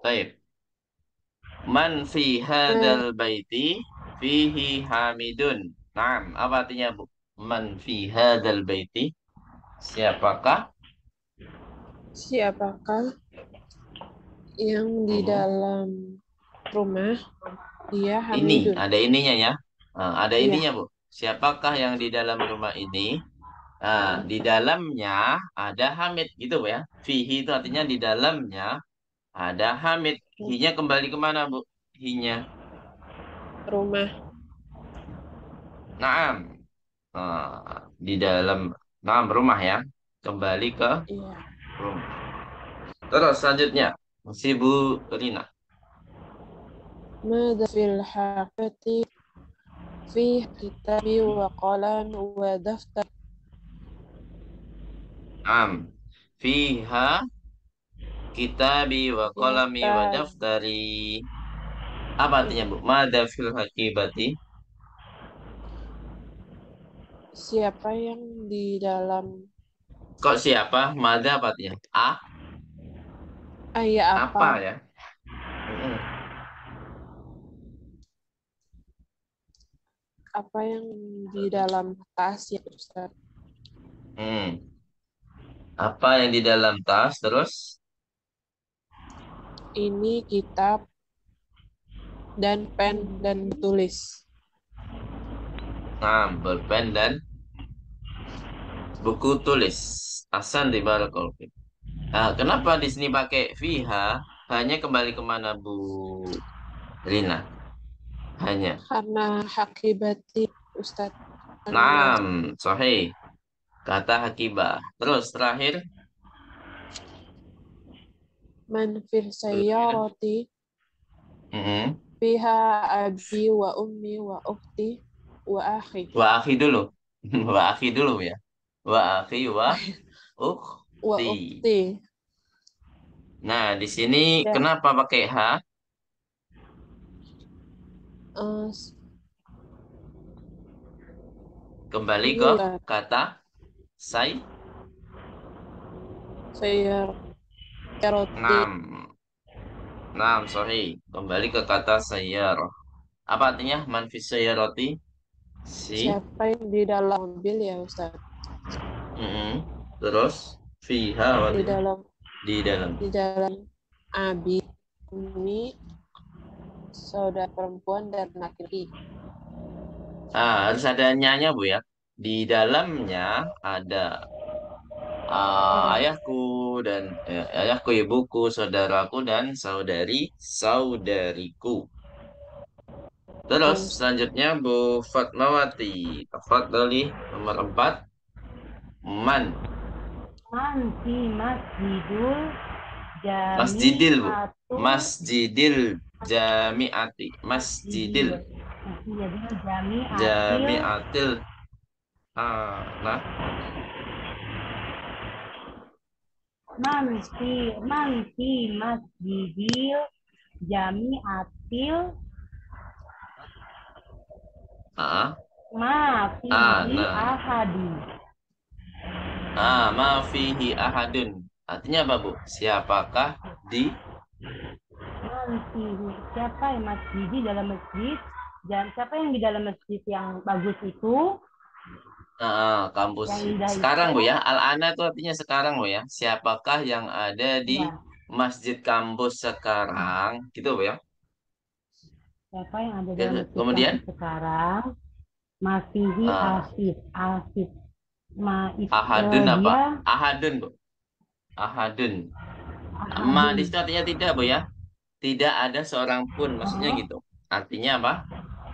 Baik. Man fi Ma, hadal baiti fihi hamidun. Naam, apa artinya, Bu? Man fi hadal baiti. Siapakah? siapakah yang di Hmm. dalam rumah? Dia Ini, Hamidun. ada ininya ya. Ada Iya. ininya, Bu. Siapakah yang di dalam rumah ini? Di dalamnya ada Hamid, gitu, Bu ya. Fihi itu artinya di dalamnya ada Hamid. Hinya kembali kemana, Bu? Hinya. Rumah. Naam. Di dalam naam rumah ya. Kembali ke Iya. rumah. Terus selanjutnya, masih Bu Rina. Mada fil haqati fi kitabi wa qalam wa daftar Am. Fiha kitabi wa qalami wa daftar. daftari. Apa artinya, Bu? Mada fil hakibati. Siapa yang di dalam Kok siapa? Mada apa artinya? ayat apa? Apa ya? Mm-mm. Apa yang di dalam tas ya Ustaz? Hmm. Apa yang di dalam tas terus? Ini kitab dan pen dan tulis. Nah, bolpen dan buku tulis. Asan di barakallahu fiik. Kenapa di sini pakai fiha? Hanya kembali kemana, Bu Rina? Hanya. Karena hakibati Ustaz akan belajar. Naam, sahih. Kata hakibah. Terus terakhir. Man fil Terakhir. sayyarati Mm-mm. fiha abi wa ummi wa ukhti wa akhi. Wa akhi dulu. Wa akhi dulu ya. Wa akhi wa Wa ukhti. ukhti. Nah, di sini Ya, kenapa pakai H? eh, Kembali ini ke Ustaz, kata say. sayyarati. Nam. Nam, sorry. Kembali ke kata sayyarah. Apa artinya manfis sayyarati? Si. Siapa yang di dalam mobil ya Ustaz? Mm-mm. Terus. Fiha apa Di artinya? dalam Di dalam. di dalam abi, ummi, saudara perempuan dan laki-laki. Harus ada nyanya, Bu ya. Di dalamnya ada Ya, ayahku dan ayahku, ibuku, saudaraku dan saudariku. Terus betul Ustaz. selanjutnya Bu Fatmawati. Tafadhali nomor 4. Man. Man fi masjidul Masjidil, Bu. jami'atul Masjidil Jami'ati. Masjidil masjidil masjidil jami'atil Jami'atil. Nah. man fi masjidil jami'atil Ah. ma fihi Nah. ahadi. Ma fihi ahadun. Artinya apa, Bu? Siapakah di Man fihi, siapa yang masjid dalam masjid, dan siapa yang di dalam masjid yang bagus itu, kampus yang indah sekarang, itu, Bu ya? Al-ana itu artinya sekarang, Bu ya. Siapakah yang ada di ya, masjid kampus sekarang? Gitu, Bu ya. siapa yang ada dalam masjid Kemudian kampus sekarang, mafihi ah, afid afid ahadun apa? dia Ahadun, Bu. Ahadun. Ma di ahadun. situ artinya tidak, Bu ya. Tidak ada seorang pun, maksudnya Oh, gitu. Artinya apa?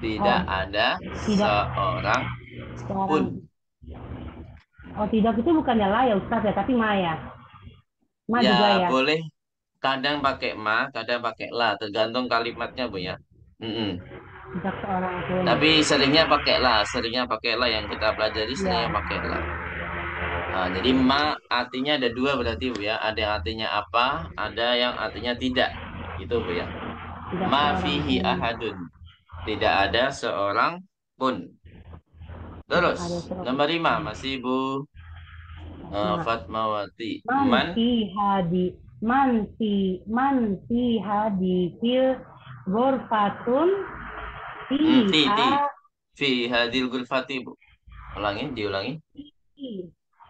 Tidak oh, ada tidak seorang pun. sekarang. Oh, tidak itu bukannya lah ya Ustaz ya, tapi Maya. Ma Ya, juga ya. boleh kadang pakai ma, kadang pakai la, tergantung kalimatnya, Bu ya. Mm-mm. Tidak seorang pun. Tapi seringnya pakai la yang kita pelajari seringnya Ya, pakai la. Jadi ma artinya ada dua berarti, Bu ya. Ada yang artinya apa, ada yang artinya tidak. Gitu, Bu ya. tidak Ma seorang fihi pun. ahadun. Tidak ada seorang pun. Tidak Terus ada seorang nomor 5 pun. masih Bu Nah, Fatmawati. man Man fi hadi. Man fi hadhil ghurfatun Ti. fiha Fi hadil gulfati, Bu. Diulangi.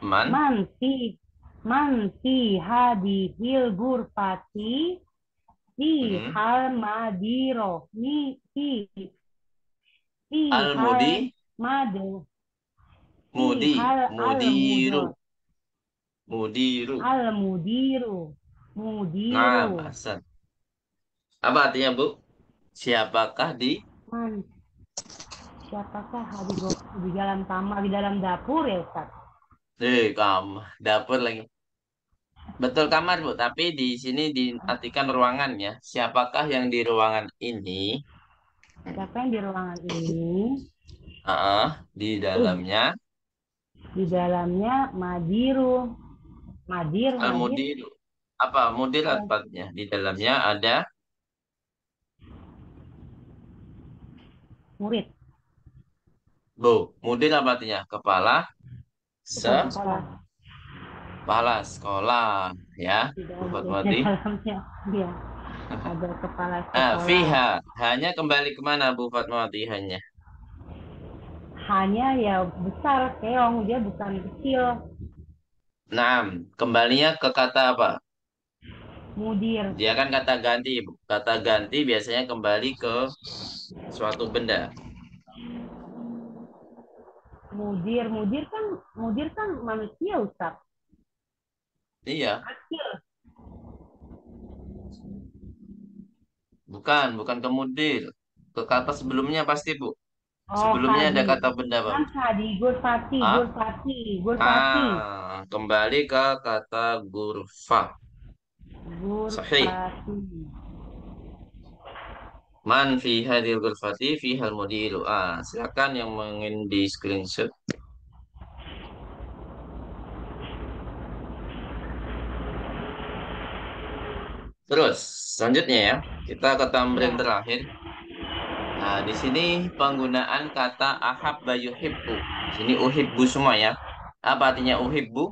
Man. man fi man fi hadhil ghurfati fi Mm-mm. hal madiro fi hal Al-mudi. made fi Mudi. hal al Mudiru. mudo Mudiru. al mudiru mudiru Nah, Hasan. Apa artinya, Bu? Siapakah di man siapakah di dalam kamar di dalam dapur ya Ustaz? dapur lagi. Betul kamar, Bu, tapi di sini diartikan ruangan ya. Siapakah yang di ruangan ini? Siapa yang di ruangan ini? Di Uh, dalamnya di dalamnya Madiru. Madir. al-mudir. Apa mudir Oh, artinya? Di dalamnya ada murid. Bu. Mudir apa artinya? Kepala sekolah. Kepala sekolah ya, Bu Di Fatmawati. dalamnya, dia ada kepala Nah, sekolah. fiha hanya kembali kemana, Bu Fatmawati, hanya? Hanya ya besar, keong. Dia bukan kecil. Nah, kembalinya ke kata apa? Mudir. Dia kan kata ganti, Bu. Kata ganti biasanya kembali ke suatu benda. Mudir kan manusia, Ustaz. Iya, Kecil. bukan kemudir. Ke kata sebelumnya pasti, Bu. Oh, Sebelumnya ada Hadi. kata benda apa, Kan Bu? Hadi, Gurfati, Ah, Gurfati, Gurfati. Kembali ke kata gurfa. Sahih. Gurfati. Man fi hadil gurfati fi hal mudiru. Silakan yang ingin di screenshot. Terus, selanjutnya ya, kita ke tamrin Ya, terakhir. Nah, di sini penggunaan kata ahabba yuhibbu. Di sini uhibbu semua ya. Apa artinya uhibbu?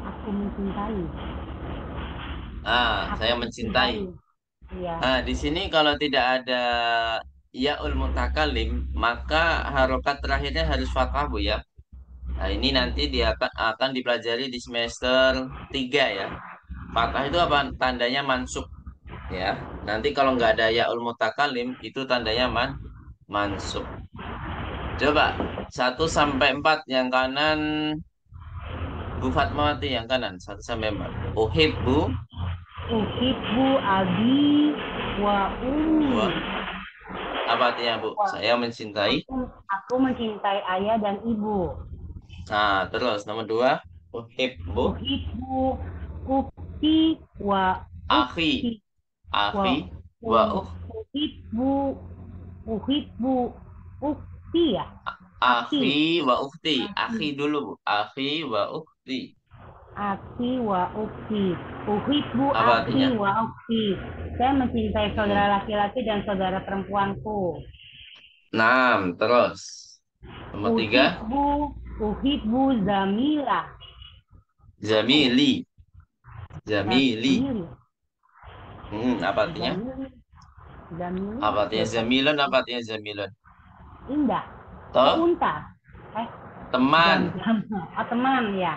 aku mencintai. Aku Saya mencintai. mencintai. Iya. Di sini kalau tidak ada yaul mutakalim, maka harokat terakhirnya harus fathah, Bu ya. Nah, ini nanti dia akan dipelajari di semester 3 ya. Fathah itu apa? Tandanya mansub ya. Nanti kalau nggak ada yaul mutakalim, itu tandanya mansub. Coba 1 sampai 4 yang kanan, Bu Fatmawati yang kanan 1 sampai 4. Uhibbu Uhibbu abi wa ummi. wa apa artinya, Bu? Wa, Saya mencintai. aku mencintai ayah dan ibu. Nah, terus nomor 2, uhibbu Uhibbu ukti wa akhi. ukti wa Akhi wa u- uhibbu uhibbu ukti ya. Aki. akhi wa ukhti. Aki. Akhi dulu, Bu. Akhi wa ukhti. Aki wa ukti. Uhibbu Apa aki artinya? wa ukti. Saya mencintai saudara Hmm. laki-laki dan saudara perempuanku. 6, terus. Nomor 3, Uhibbu uhibbu zamila. zamili. Zamili. Zamili. Apa artinya? Zamili. Zamili Apa apa ya, artinya Ustaz? zamilun? Apa artinya zamilun? Indah. Oh, Toh, unta. Eh, teman. jam. Oh, teman ya.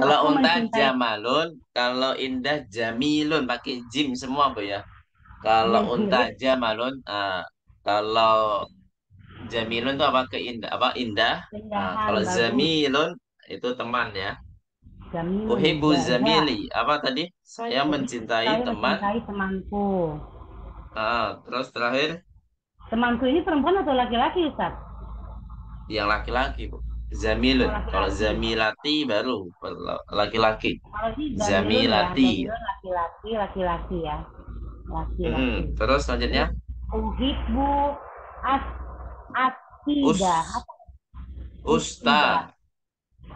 Kalau Aku unta mencintai jamalun, kalau indah jamilun, pakai jim semua, Bu ya. Kalau unta Jamili. jamalun, kalau jamilun itu apa, apa indah. Keindahan Kalau bagus. zamilun itu teman ya. Jamilun. Uhibbu Ya. zamili. Apa tadi? Saya mencintai Saya teman. mencintai temanku. Terus terakhir Temanku ini perempuan atau laki-laki, Ustaz? yang laki-laki, Bu. Oh, Zamilun. Kalau laki-laki. zamilati baru laki-laki. Kalau ini Jamilun ya. Zamilati. Jamilun laki-laki ya. Laki-laki. Terus selanjutnya Uhibbu as us Asida. Apa? Usida. ustad,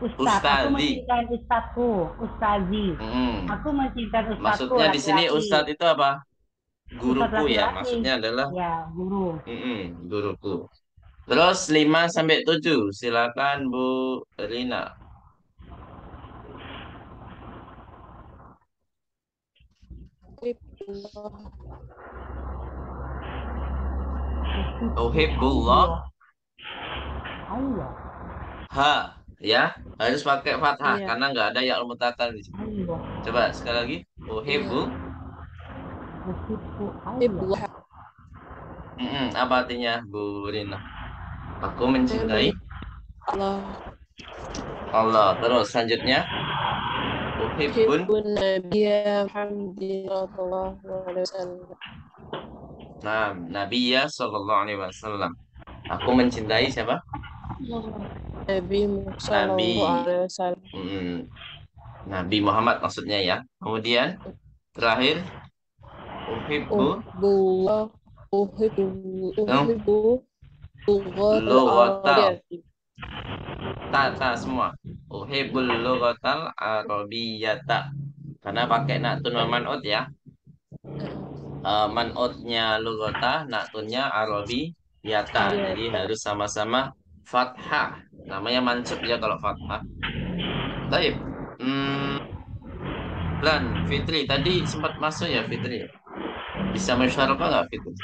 Ustad. Aku ustadi. mencintai ustadku. Ustazi. Mm-mm. Aku mencintai ustadku Maksudnya di sini laki-laki. ustad itu apa? Ustad Guruku ya. laki-laki. Maksudnya adalah Ya, guru. guruku. Terus 5 sampai 7. Silakan Bu Rina. Uhibbullah. Ayo. Ha, ya, harus pakai fathah Iya. karena nggak ada ya mutakan di sini. Ayo. Coba sekali lagi. Uhibbu. Uhibbu. Ayo. Hibbu. Apa artinya, Bu Rina? Aku mencintai Allah. Allah. Terus selanjutnya. Uhibbun. Hibbun Nabiya Muhammadin sallallahu alaihi wasallam. Nah, Nabiya Sallallahu Alaihi Wasallam. Aku mencintai siapa? Nabi sallallahu Nabi. alaihi wasallam. Nabi Muhammad maksudnya ya. Kemudian terakhir. Uhibbu. Uhibbullah. Uhibbu lughatal Lughatal. arabiyyati. Ta semua. Uhibbul lughatal arabiyyata. Karena pakai natun wa man'ut ya. Man'utnya lughata, natunnya arabiyata. Jadi harus sama-sama fathah. Namanya mansub ya kalau fathah. Baik. Lan Fitri tadi sempat masuk ya Fitri. Bisa musyarakah nggak Fitri?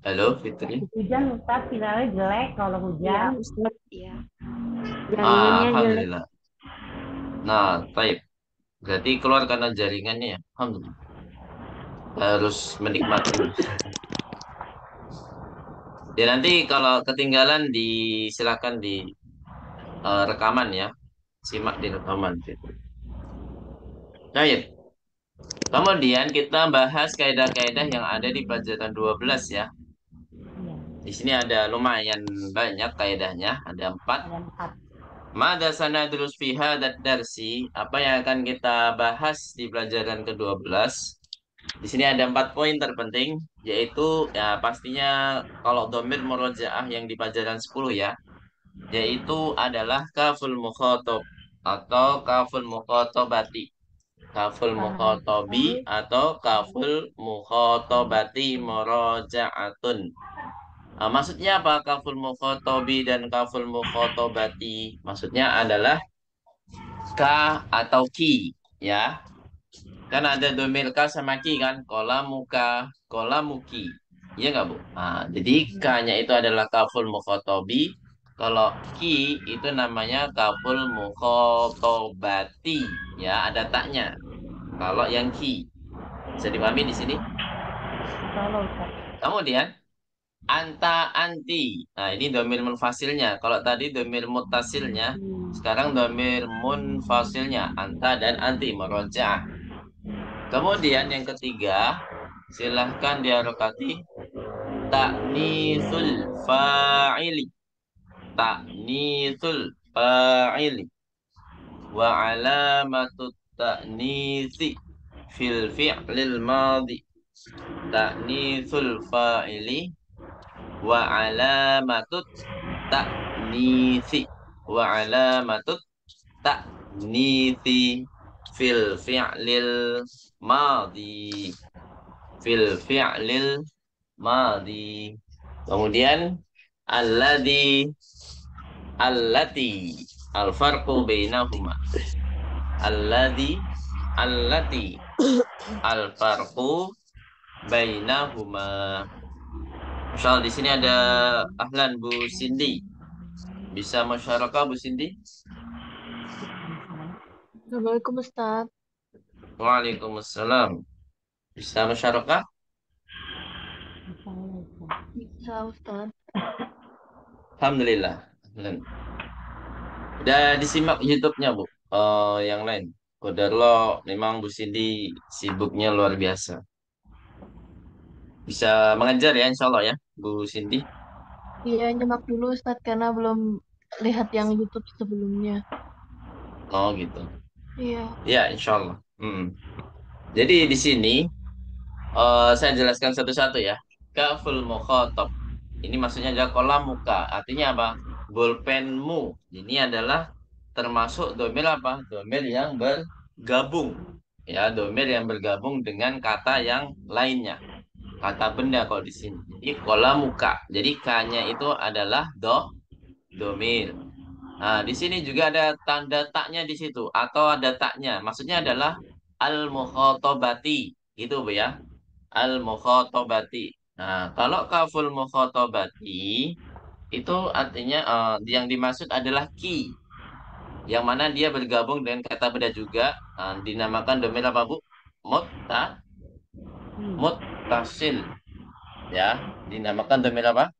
Halo Fitri. Hujan Ustaz, sinyalnya jelek kalau hujan. Ustaz. Iya. Alhamdulillah. Nah, baik. Berarti keluar karena jaringannya ya. Alhamdulillah. Harus menikmati. Ya nanti kalau ketinggalan silakan di rekaman ya. Simak di rekaman. Baik. Kemudian kita bahas kaidah-kaidah yang ada di pelajaran 12 ya. Di sini ada lumayan banyak kaidahnya, ada 4. Ada 4. Mada sanadrus fi hadat darsi, apa yang akan kita bahas di pelajaran ke-12. Di sini ada 4 poin terpenting, yaitu ya pastinya kalau dhamir murojaah yang di pelajaran 10 ya, yaitu adalah kaful mukhatab atau kaful mukhatabati, kaful mukhatabi atau kaful mukhatabati murojaatun. Maksudnya apa kaful mukhatabi dan kaful mukhatabati? Maksudnya adalah ka atau ki ya. Kan ada domir ka sama ki kan, kola muka, kola muki. Iya nggak Bu? Jadi ka-nya itu adalah kaful mukhatabi. Kalau ki itu namanya kaful mukhatabati. Ya, ada taknya. Kalau yang ki. Bisa dipahami di sini? Kalau Ustaz. Kemudian anta anti. Nah, ini domir munfasilnya. Kalau tadi domir mutasilnya, sekarang domir munfasilnya anta dan anti meroja. Kemudian yang ketiga, silahkan diharokati ta'nisul fa'ili. Ta'nisul fa'ili. Wa alamatut ta'nisi fil fi'lil madhi. Ta'nisul fa'ili wa alamatut ta'nisi fil fi'lil madhi. Kemudian allati al-farqu bainahuma. Allati al-farqu bainahuma. Misal di sini ada ahlan Bu Cindy. Bisa musyarakah Bu Cindy? Assalamualaikum Ustaz. Waalaikumsalam. Bisa musyarakah? Bisa Ustaz. Alhamdulillah. Udah disimak YouTube-nya Bu. Yang lain. Qadarullah memang Bu Cindy sibuknya luar biasa. Bisa mengajar ya insya Allah ya Bu Cindy. Iya, nyimak dulu Ustaz karena belum lihat yang YouTube sebelumnya. Oh gitu. Iya. Ya insya Allah. Jadi di sini saya jelaskan satu-satu ya. Kaful mukhatab. Ini maksudnya adalah kolam muka. Artinya apa? Bolpenmu. Ini adalah termasuk domir apa? Domir yang bergabung. Ya, domir yang bergabung dengan kata yang lainnya. Kata benda kalau di sini. Jadi kolam muka. Jadi k-nya itu adalah domir. Nah, di sini juga ada tanda taknya di situ atau ada taknya. Maksudnya adalah al-mukhatabati. Gitu, Bu ya. Al-mukhatabati. Nah, kalau kaful mukhatabati itu artinya yang dimaksud adalah ki, yang mana dia bergabung dengan kata benda juga, dinamakan domir apa, Bu? Muttasil, ya. Dinamakan domir apa?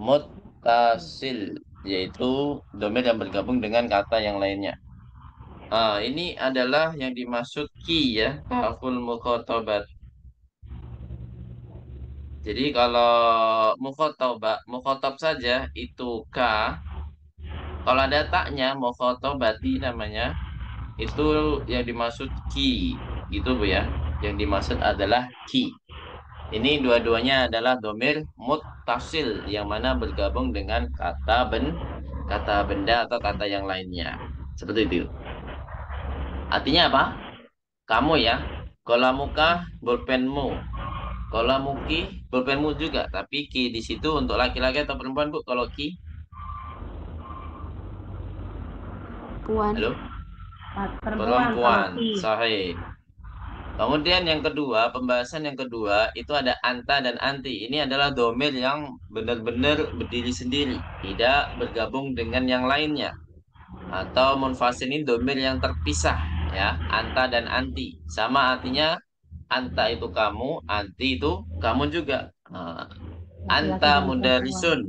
Muttasil, yaitu domir yang bergabung dengan kata yang lainnya. Ini adalah yang dimaksud ki, ya, kaful mukhotobat. Jadi kalau mukhotob saja itu ka. Kalau ada taknya mukhotobati namanya, itu yang dimaksud ki, gitu, Bu ya. Yang dimaksud adalah ki. Ini dua-duanya adalah domir muttasil yang mana bergabung dengan kata benda atau kata yang lainnya. Seperti itu. Artinya apa? Kamu, ya. Kolamuka, bolpenmu. Kolamuki, bolpenmu juga. Tapi ki di situ untuk laki-laki atau perempuan, Bu? Kalau ki? Puan. Halo? Perempuan kalau Perempuan. ki. Sahih. Kemudian yang kedua, pembahasan yang kedua itu ada anta dan anti. Ini adalah domir yang benar-benar berdiri sendiri, tidak bergabung dengan yang lainnya. Atau munfasil ini domir yang terpisah, ya, anta dan anti. Sama artinya anta itu kamu, anti itu kamu juga. Laki-laki Anta dan perempuan. mudarisun,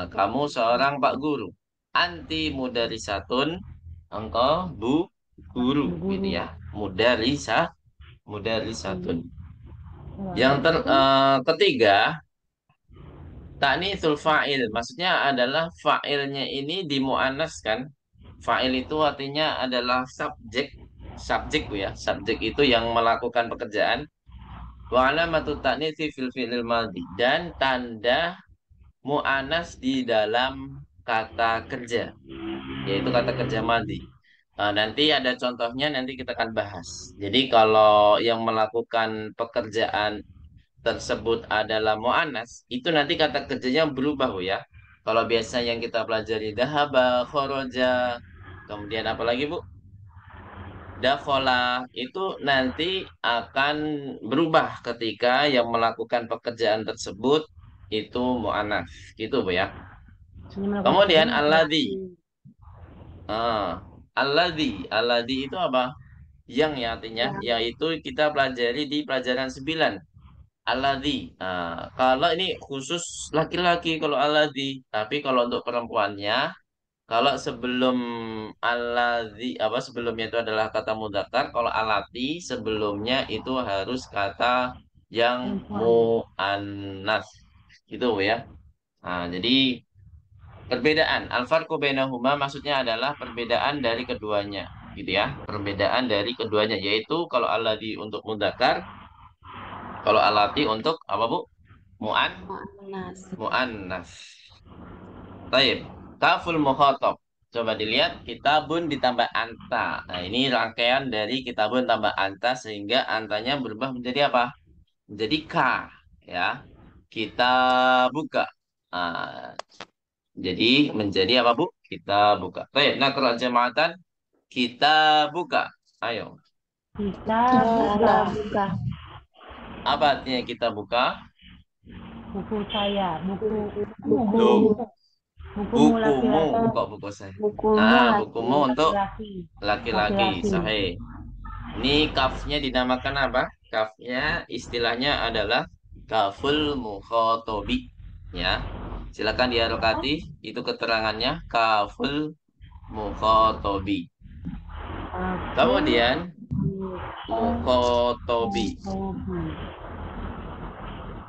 kamu seorang pak guru. Anti mudarisatun, engkau guru, gitu ya. Mudarisatun. Yang ketiga, ta'nitsul fa'il. Maksudnya adalah fa'ilnya ini dimuannaskan. Fa'il itu artinya adalah subjek. Subjek, Bu ya. Subjek itu yang melakukan pekerjaan. Wa alamatu ta'nitsi fil fi'lil madhi. Dan tanda muannas di dalam kata kerja, yaitu kata kerja madhi. Nanti ada contohnya, nanti kita akan bahas. Jadi kalau yang melakukan pekerjaan tersebut adalah mu'annas, itu nanti kata kerjanya berubah, Bu ya. Kalau biasa yang kita pelajari dahaba, khoroja, kemudian apa lagi, Bu? Dakhola, itu nanti akan berubah ketika yang melakukan pekerjaan tersebut itu mu'annas, gitu, Bu ya. Ini melakukan Kemudian pekerjaan alladzi. laki-laki. Alladzi itu apa? Yang, ya, artinya, yaitu kita pelajari di pelajaran 9. Alladzi. Kalau ini khusus laki-laki kalau alladzi, tapi kalau untuk perempuannya, kalau sebelum alladzi apa sebelumnya itu adalah kata mudzakkar, kalau alati sebelumnya itu harus kata yang Perempuan. muannas. Gitu, ya. Jadi perbedaan al-farqu bainahuma maksudnya adalah perbedaan dari keduanya, gitu ya. Perbedaan dari keduanya yaitu kalau alladzi untuk mudzakkar, kalau alati untuk apa, Bu? Mu'annas. Mu'annas. Taib. Kaful mukhatab. Coba dilihat kitabun ditambah anta. Nah, ini rangkaian dari kitabun tambah anta sehingga antanya berubah menjadi apa? Menjadi ka, ya. Kita buka. Nah, jadi menjadi apa, Bu? Kita buka. Baik, nah, kalau jemaatan kita buka. Ayo. Kita Kita buka buka. Apa artinya kita buka? buku saya, buku Loh, bukumu bukumu. laki-laki. Kok buku saya? Bukumu Bukumu untuk Laki-laki. laki-laki. Laki-laki. Sahih. Ini kafnya dinamakan apa? Kafnya istilahnya adalah kaful mukhotobi. Ya. Silakan diharokati. Itu keterangannya kaful mukhotobi. Kemudian mukhotobi.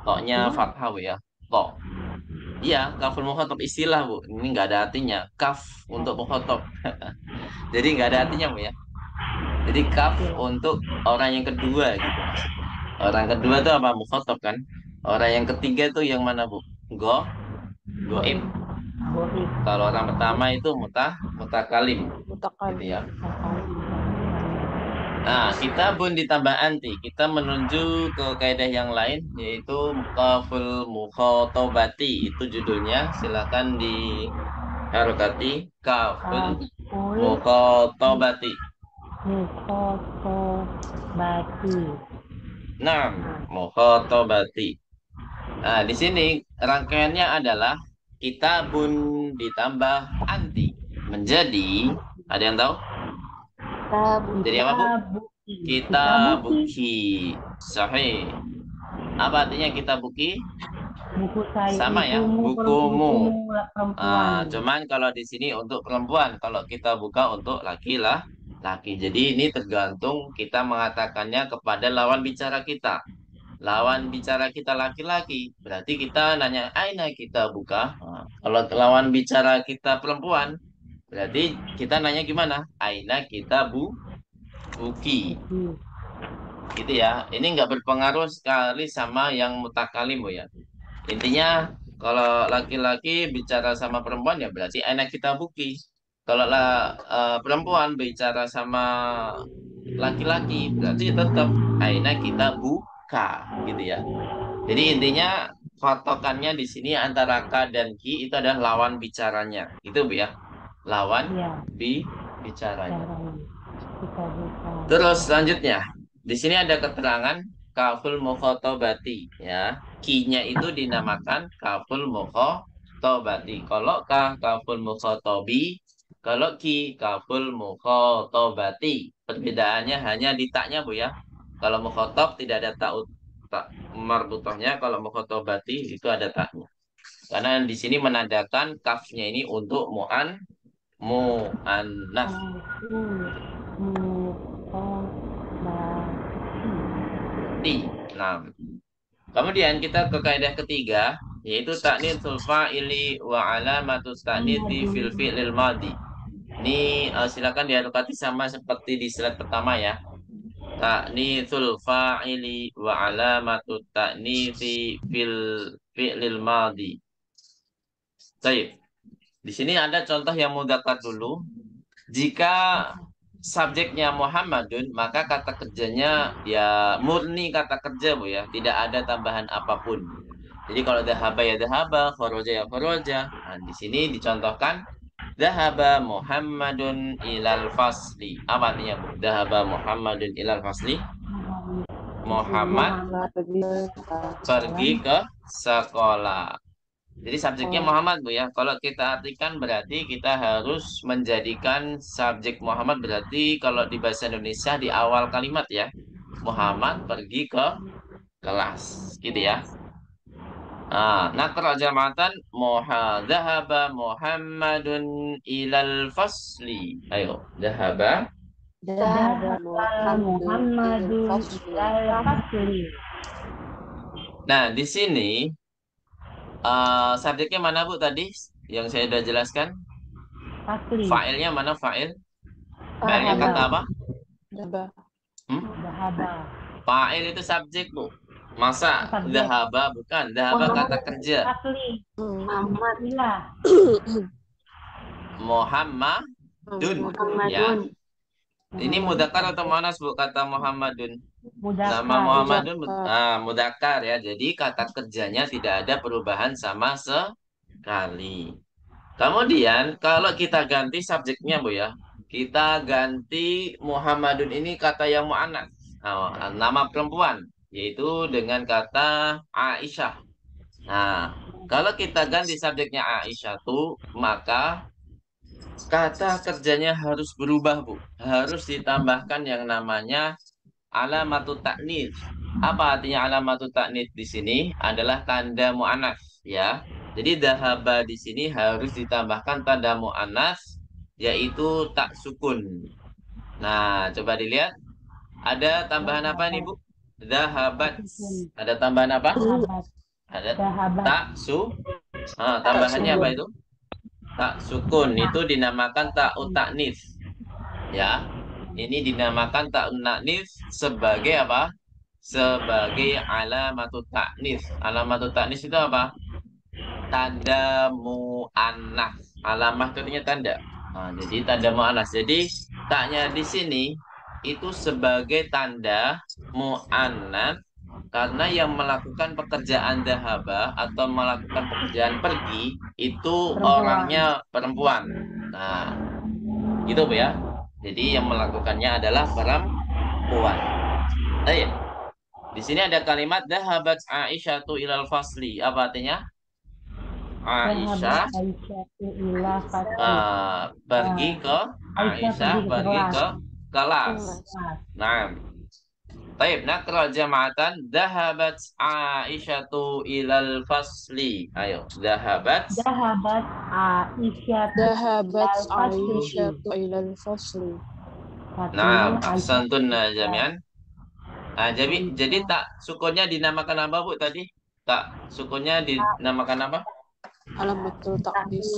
Toknya fathah, Bu ya. Tok. Iya, kaful mukhotob istilah, Bu. Ini nggak ada artinya. Kaf untuk mukhotob. Jadi nggak ada artinya, Bu ya. Jadi kaf untuk orang yang kedua gitu maksudnya. Orang kedua itu apa? Mukhotob kan. Orang yang ketiga itu yang mana, Bu? Goib. Kalau orang pertama itu mutakalim. Gitu ya. Nah, kita pun ditambah anti. Kita menuju ke kaidah yang lain yaitu kaful mukhotobati. Itu judulnya. Silakan harokati kaful Kaful mukhatabati. mukhatabati. Nah, mukhatabati. Nah, di sini rangkaiannya adalah kitabun ditambah anti menjadi, ada yang tahu? Jadi apa, Bu? Kita buki. Sahih. Apa artinya kita buki? Buku saya, Sama ya, bukumu bukumu. perempuan. Cuman kalau di sini untuk perempuan, kalau kita buka untuk laki. Jadi ini tergantung kita mengatakannya kepada lawan bicara kita. Lawan bicara kita laki-laki, berarti kita nanya aina kita buka. Kalau lawan bicara kita perempuan, berarti kita nanya gimana? Aina kita buki. Gitu ya. Ini nggak berpengaruh sekali sama yang mutakalim, Bu ya. Intinya kalau laki-laki bicara sama perempuan ya berarti aina kita buki. Kalau perempuan bicara sama laki-laki berarti tetap aina kita buka gitu ya. Jadi intinya patokannya di sini antara ka dan ki itu adalah lawan bicaranya. Itu Bu ya. Lawan Iya, bicaranya. caranya. Kita buka. Terus selanjutnya di sini ada keterangan kaful mukhatabati ya. Ki-nya itu dinamakan kaful mukhatabati. Kalau ka kaful mukhatabi, kalau ki kaful mukhatabati. Perbedaannya hanya di taknya Bu ya. Kalau mukhatab tidak ada tak marbutahnya, kalau mukhatabati itu ada taknya. Karena di sini menandakan kafnya ini untuk mu'annas. Nah, kemudian kita ke kaidah ketiga, yaitu ta'nitsul fa'ili wa alamatus ta'nitsi fil fi'lil madhi. Ini silakan diadukati sama seperti di slide pertama ya. Ta'nitsul fa'ili wa alamatut ta'nitsi fil fi'lil madhi. Baik. Di sini ada contoh yang mudzakkar dulu. Jika subjeknya Muhammadun, maka kata kerjanya ya murni kata kerja Bu ya, tidak ada tambahan apapun. Jadi kalau dahaba ya dahaba, khoroja ya khoroja. Nah, di sini dicontohkan dahaba Muhammadun ilal fasli. Apa artinya Bu? Dahaba Muhammadun ilal fasli. Muhammad pergi ke sekolah. Jadi subjeknya Muhammad Bu ya. Kalau kita artikan berarti kita harus menjadikan subjek Muhammad berarti kalau di bahasa Indonesia di awal kalimat ya. Muhammad pergi ke kelas. Gitu ya. Nakra jamatan dhahaba Muhammadun ilal fasli. Ayo, dhahaba Muhammadun ilal fasli. Nah, di sini subjeknya mana Bu tadi yang saya sudah jelaskan? Fasli. Fa'ilnya mana fa'il? Fa'ilnya kata apa? Dahaba. Fa'il itu subjek Bu. Masa dahaba bukan? Dahaba kata kerja. Fasli. Muhammad. Muhammadun. Ya. Ini mudzakkar atau muannas Bu kata Muhammadun? Mudzakkar. Nama Muhammadun mudzakkar ya. Jadi kata kerjanya tidak ada perubahan sama sekali. Kemudian kalau kita ganti subjeknya Bu ya. Kita ganti Muhammadun ini kata yang muannas. Nama perempuan yaitu dengan kata Aisyah. Nah, kalau kita ganti subjeknya Aisyah tuh maka kata kerjanya harus berubah Bu. Harus ditambahkan yang namanya alamatut ta'nits. Apa artinya alamatut ta'nits di sini? Adalah tanda mu'annas ya. Jadi dahaba di sini harus ditambahkan tanda mu'annas yaitu tak sukun. Nah, coba dilihat. Ada tambahan apa nih Bu? Dahabat. Ada tambahan apa? Ada tak tambahannya apa itu? Tak sukun. Itu dinamakan ta'ut ta'nits. Ya. Ini dinamakan ta'ut ta'nits sebagai apa? Sebagai alamatut ta'nits. Alamatut ta'nits itu apa? Tanda mu'annas. Alamah itu artinya tanda. Jadi tanda mu'annas. Jadi taknya di sini itu sebagai tanda mu'annas Karena yang melakukan pekerjaan dahaba atau melakukan pekerjaan pergi itu Perempuan. orangnya perempuan. Nah, gitu Bu ya. Jadi yang melakukannya adalah perempuan. Baik. Di sini ada kalimat dahabat Aisyatu ilal fasli. Apa artinya? Sahabat Aisyah Aisyah ila fasli. pergi ke Aisyah Aisyah pergi ke pergi kelas. ke kelas. Kelas. Nah, baik, nakra jama'atan dahabat Aisyatu ilal fasli. Ayo, dahabat. Sahabat Aisyah ذهبت ilal fasli. عائشة إلى الفصل. Nah, Satu ahsantun Aisyah. jami'an. Nah, jadi tak sukunnya dinamakan apa Bu tadi? Tak sukunnya dinamakan apa? علامة التأنيث.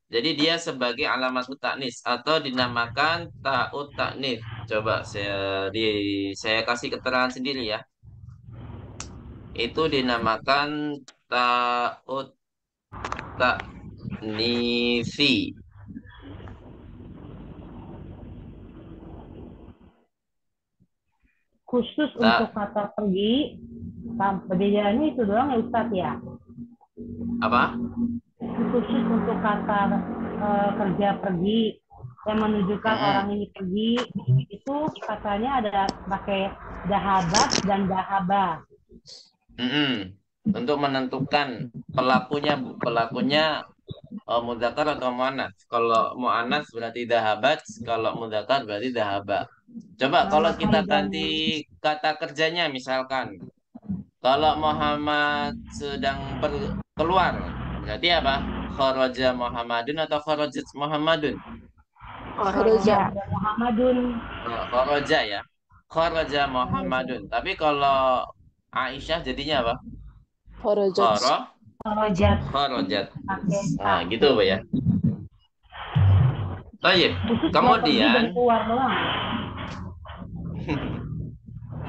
Jadi dia sebagai alamat taknis atau dinamakan ta'ut taknis. Coba saya kasih keterangan sendiri ya. Itu dinamakan ta'ut taknisi. Khusus untuk kata pergi, perbedaannya itu doang ya Ustadz ya? Apa? Khusus untuk kata kerja pergi yang menunjukkan orang ini pergi, itu katanya ada pakai dahabat dan dahaba. Untuk menentukan pelakunya, pelakunya mudzakkar atau muannats. Kalau muannats berarti dahabat, kalau mudzakkar berarti dahaba. Coba kalau Nama kita kaidahnya. ganti kata kerjanya misalkan, kalau Muhammad sedang keluar, berarti apa? Kharaja Muhammadun atau kharajat Muhammadun? خرج Muhammadun. Kharaja ya. Kharaja Muhammadun. Tapi kalau Aisyah jadinya apa? خرجت Kharajat. Kharajat. Pakai Nah, gitu Bu ya. Baik. Khusus buat pergi dan Kemudian keluar doang.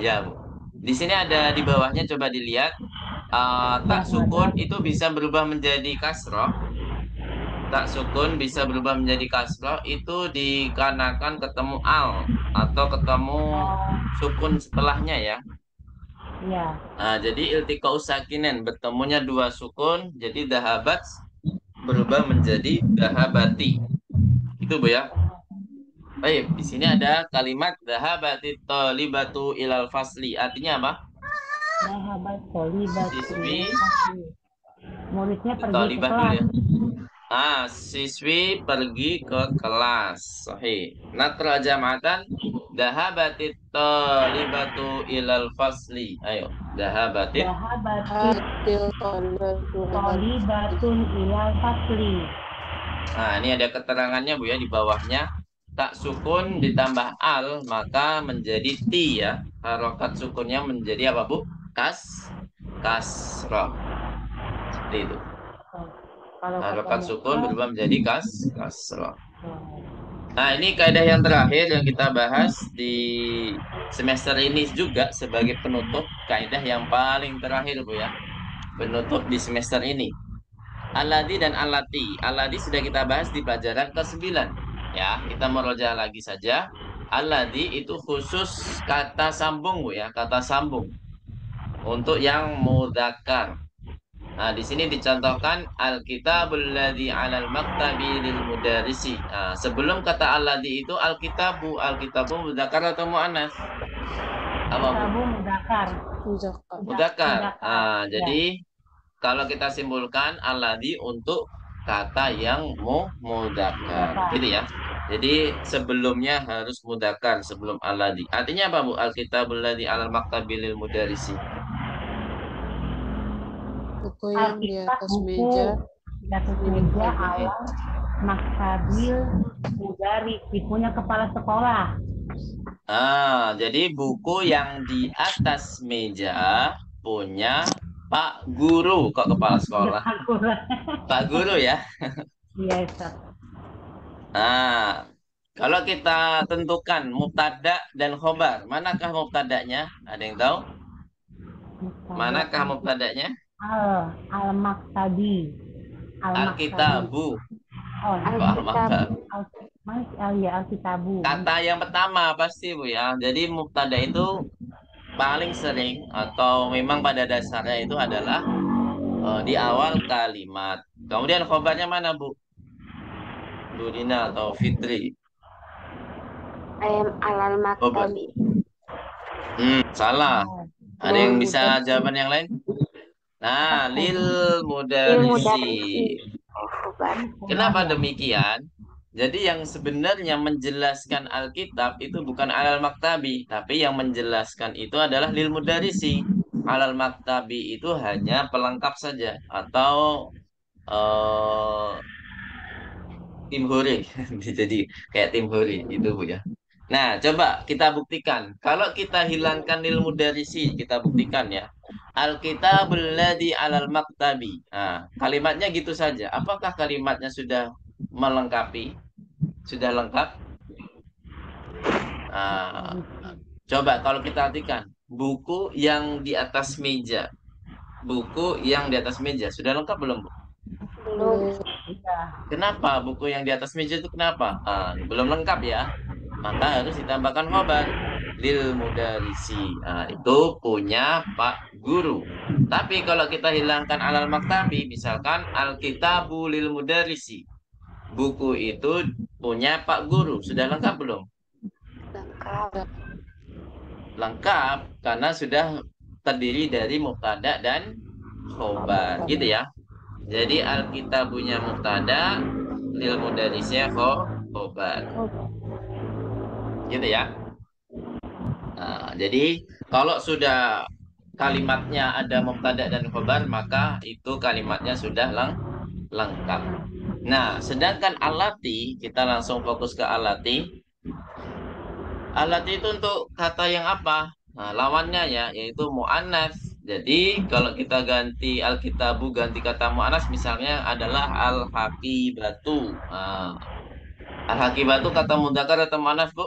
ya, Bu. Di sini ada di bawahnya coba dilihat. Tak sukun itu bisa berubah menjadi kasroh. Tak sukun bisa berubah menjadi kasroh itu dikarenakan ketemu al atau ketemu sukun setelahnya ya. Iya. Nah, jadi iltiqa'u sakinen bertemunya dua sukun, jadi dahabat berubah menjadi dahabati. Itu Bu ya. Baik, di sini ada kalimat dahabati thalibatu ilal fasli. Artinya apa? Dahabat tolibat. Siswi Muridnya pergi ke talibah dulu kelas. ya. Siswi pergi ke kelas. Sahih. Natra jama'atan dahabatit talibatu ilal fasli. Ayo, dahabatit. Dahabat tolibatun ilal fasli. Nah, ini ada keterangannya Bu ya di bawahnya. Tak sukun ditambah al maka menjadi ti ya. Harokat sukunnya menjadi apa Bu? Kasrah. Seperti itu. Harokat sukun berubah menjadi kasrah. Nah, ini kaidah yang terakhir yang kita bahas di semester ini juga sebagai penutup, kaidah yang paling terakhir Bu ya. Penutup di semester ini. Aladi dan alati. Aladi sudah kita bahas di pelajaran ke-9. Ya, kita meroja lagi saja. Aladi itu khusus kata sambung Bu ya, kata sambung. Untuk yang mudzakkar. Nah, di sini dicontohkan Alkitabul ladzi 'alal maktabi lil mudarrisi. Nah, sebelum kata alladzi itu alkitabu mudzakkar atau muannats? Apa Bu? Alkitabu mudzakkar. Mudzakkar. Nah, Ya. jadi kalau kita simpulkan alladzi untuk kata yang mudzakkar. Gitu ya. Jadi sebelumnya harus mudzakkar sebelum alladzi. Artinya apa Bu? Alkitabul ladzi 'alal maktabi lil mudarrisi. buku yang di Alkitab atas buku meja. di atas meja alam maktabil mudari punya kepala sekolah. Jadi buku yang di atas meja punya Pak Guru. Kok kepala sekolah? Pak Guru ya. Iya, Ustaz. Nah, kalau kita tentukan mubtada dan khobar, manakah mubtadanya? Ada yang tahu? Manakah mubtadanya? Al-Maktabi. Alkitabu. Oh, Alkitabu. Alkitabu. Kata yang pertama pasti Bu ya. Jadi mubtada itu paling sering atau memang pada dasarnya itu adalah di awal kalimat. Kemudian khobarnya mana, Bu? Bu Dina atau Fitri? Alal Khobar. maktabi. Salah. Ada yang bisa jawaban yang lain? Nah, lil mudarisi. Khobar. Kenapa demikian? Jadi yang sebenarnya menjelaskan Alkitab itu bukan alal maktabi, tapi yang menjelaskan itu adalah lil mudarisi. Alal maktabi itu hanya pelengkap saja atau eh tim hore. Jadi kayak tim hore itu, Bu ya. Nah, coba kita buktikan. Kalau kita hilangkan lil mudarisi, kita buktikan ya. Alkitabul ladzi alal maktabi. Nah, kalimatnya gitu saja. Apakah kalimatnya sudah melengkapi? Sudah lengkap? Nah, coba kalau kita artikan buku yang di atas meja. Buku yang di atas meja. Sudah lengkap belum, Bu? Belum. Kenapa buku yang di atas meja itu kenapa? Belum lengkap ya. Maka harus ditambahkan khobar lil mudarisi. Itu punya Pak Guru. Tapi kalau kita hilangkan alal maktabi, misalkan alkitabu lil mudarisi. Buku itu punya Pak Guru. Sudah lengkap belum? Lengkap. Lengkap karena sudah terdiri dari mubtada dan khobar. Gitu ya. Jadi alkitabunya mubtada, lil mudarisnya khobar. Gitu ya. Nah, jadi kalau sudah kalimatnya ada mubtada dan khobar, maka itu kalimatnya sudah lengkap. Nah, sedangkan alati, kita langsung fokus ke alati. Alati itu untuk kata yang apa? Nah, lawannya ya, yaitu mu'annas. Jadi, kalau kita ganti alkitabu, ganti kata mu'annas, misalnya adalah al-haqibatu. Nah, al-haqibatu kata mudzakkar atau mu'annas, Bu?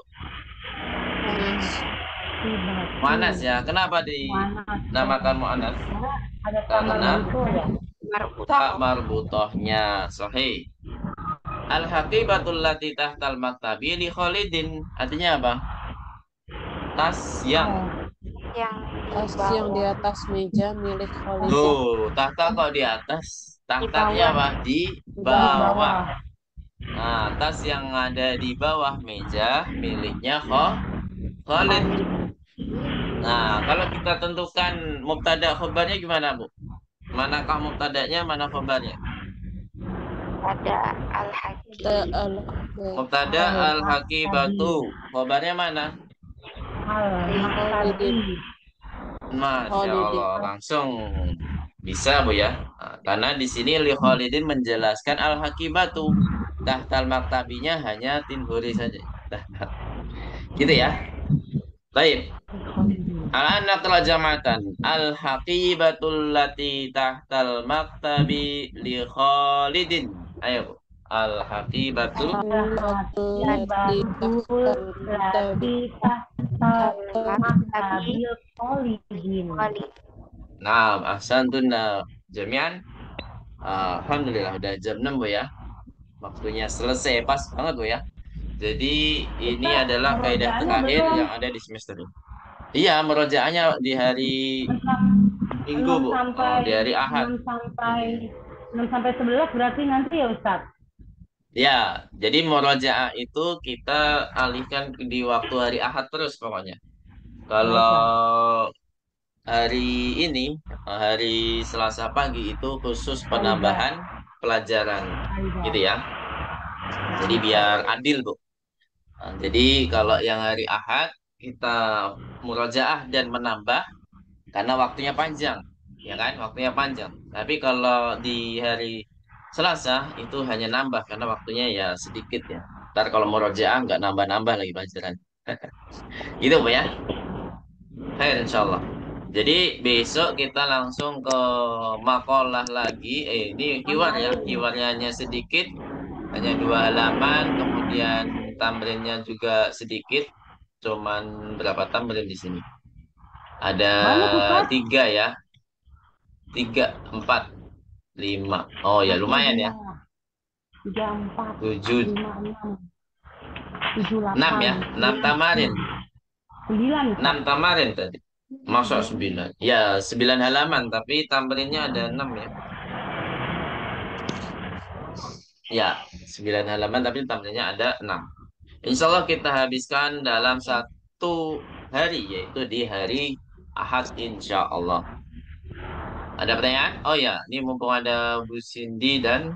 Mu'annas ya. Kenapa dinamakan mu'annas? Ada Karena tamar ya. tak marbutohnya. Sahih. Al-haqibatul lati tahtal maktabi li Khalidin. Artinya apa? Tas yang Tas yang di atas meja milik Khalid. Loh, tahta kok di atas? Tahtanya apa? Di bawah. Nah, tas yang ada di bawah meja miliknya Khalid. Nah, kalau kita tentukan mubtada khobarnya gimana, Bu? Manakah mubtadanya, mana khobarnya? Ada al-haqi. Mubtada al-haqibatu. Khobarnya mana? Al-Maktabi. Masya Allah, langsung bisa, Bu ya. Nah, karena di sini li Khalidin menjelaskan al-haqibatu. Tahtal maktabinya hanya tinhuri saja. Gitu ya. Baik. Al-anak jamatan al-haqibatul lati tahtal maktabi li Khalidin. Ayo, Bu. Al-haqibatul Lati maktabil kholidin. Nah, ahsantuna jami'an. Alhamdulillah udah jam 6, Bu ya. Waktunya selesai pas banget, Bu ya. Jadi ini adalah kaidah terakhir yang ada di semester ini. Iya, merojaahnya di hari Minggu, Bu. Di hari Ahad. 6 sampai 11 berarti nanti ya Ustaz? Ya, jadi murojaah itu kita alihkan di waktu hari Ahad terus pokoknya. Kalau hari ini, hari Selasa pagi itu khusus penambahan pelajaran, gitu ya. Jadi biar adil, Bu. Nah, jadi kalau yang hari Ahad kita murojaah dan menambah karena waktunya panjang, ya kan? Waktunya panjang. Tapi kalau di hari Selasa itu hanya nambah karena waktunya ya sedikit ya. Ntar kalau murojaah nggak nambah-nambah lagi pelajaran. Gitu, Bu ya. Hai, insya Allah. Jadi besok kita langsung ke makalah lagi. Ini keyword ya. Keywordnya hanya sedikit, hanya 2 halaman. Kemudian tamrinnya juga sedikit. Cuman berapa tamrin di sini? Ada 3 ya. 3, 4, 5. Oh ya lumayan ya. 3, 4, 7, 5, 6, 7, 6 8, ya. 6 tamarin. 9. 6 tamarin tadi. Masa 9? Ya, 9 halaman, tapi tamrinnya ada 6 ya. Ya, 9 halaman, tapi tamrinnya ada 6. Insya Allah kita habiskan dalam satu hari, yaitu di hari Ahad, insya Allah. Ada pertanyaan? Oh ya, ini mumpung ada Bu Cindy dan